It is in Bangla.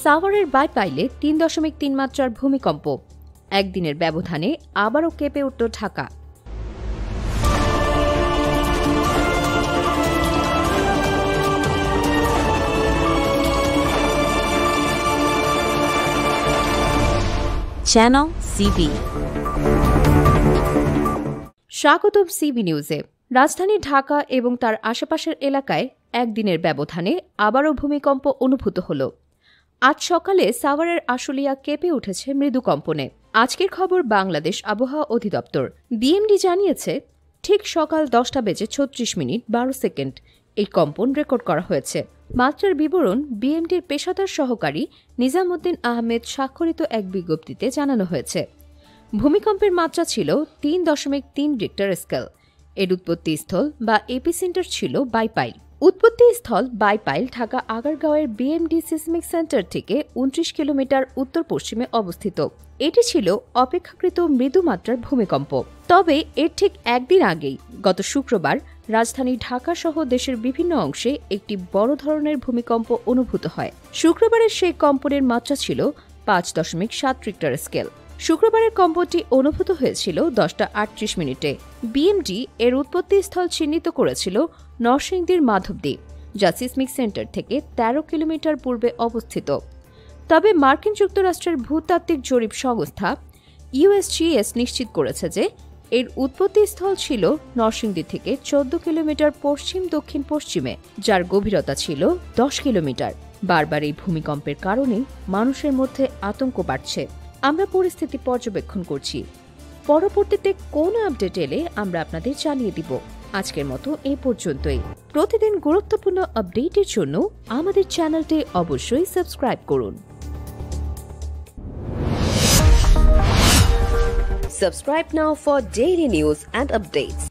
সাভারের বাইপাইলে ৩.৩ মাত্রার ভূমিকম্প, একদিনের ব্যবধানে আবারও কেঁপে উঠল ঢাকা। Channel CB. স্বাগতম সিবি নিউজে। রাজধানী ঢাকা এবং তার আশেপাশের এলাকায় একদিনের ব্যবধানে আবারও ভূমিকম্প অনুভূত হল। আজ সকালে সাভারের আশুলিয়া কেঁপে উঠেছে মৃদু কম্পনে। আজকের খবর বাংলাদেশ আবহাওয়া অধিদপ্তর। বিএমডি জানিয়েছে, ঠিক সকাল 10:36:12 এই কম্পন রেকর্ড করা হয়েছে। মাত্রার বিবরণ বিএমডির পেশাদার সহকারী নিজামুদ্দিন আহমেদ স্বাক্ষরিত এক বিজ্ঞপ্তিতে জানানো হয়েছে। ভূমিকম্পের মাত্রা ছিল 3.3 রিক্টার স্কেল। এর উৎপত্তিস্থল বা এপিসেন্টার ছিল বাইপাইল। উৎপত্তিস্থল বাইপাইল ঢাকা আগারগাঁওয়ের বিএমডি সিসমিক সেন্টার থেকে 29 কিলোমিটার উত্তর পশ্চিমে অবস্থিত। এটি ছিল অপেক্ষাকৃত মৃদু মাত্রার ভূমিকম্প। তবে এর ঠিক একদিন আগেই গত শুক্রবার রাজধানী ঢাকা সহ দেশের বিভিন্ন অংশে একটি বড় ধরনের ভূমিকম্প অনুভূত হয়। শুক্রবারের সেই কম্পনের মাত্রা ছিল 5.7 রিক্টার স্কেল। শুক্রবারের কম্পনটি অনুভূত হয়েছিল 10:38। বিএমডি এর উৎপত্তিস্থল চিহ্নিত করেছিল নরসিংদীর মাধবদ্বীপ, যা সিসমিক সেন্টার থেকে 13 কিলোমিটার পূর্বে অবস্থিত। তবে মার্কিন যুক্তরাষ্ট্রের ভূতাত্ত্বিক জরিপ সংস্থা ইউএসজিএস নিশ্চিত করেছে যে এর উৎপত্তিস্থল ছিল নরসিংদী থেকে 14 কিলোমিটার পশ্চিম দক্ষিণ পশ্চিমে, যার গভীরতা ছিল 10 কিলোমিটার। বারবার এই ভূমিকম্পের কারণে মানুষের মধ্যে আতঙ্ক বাড়ছে। আমরা পরিস্থিতি পর্যবেক্ষণ করছি। পরবর্তীতে কোনো আপডেট এলে আমরা আপনাদের জানিয়ে দিব। আজকের মতো এই পর্যন্তই। প্রতিদিন গুরুত্বপূর্ণ আপডেটের জন্য আমাদের চ্যানেলটি অবশ্যই সাবস্ক্রাইব করুন। Subscribe now for daily news and updates.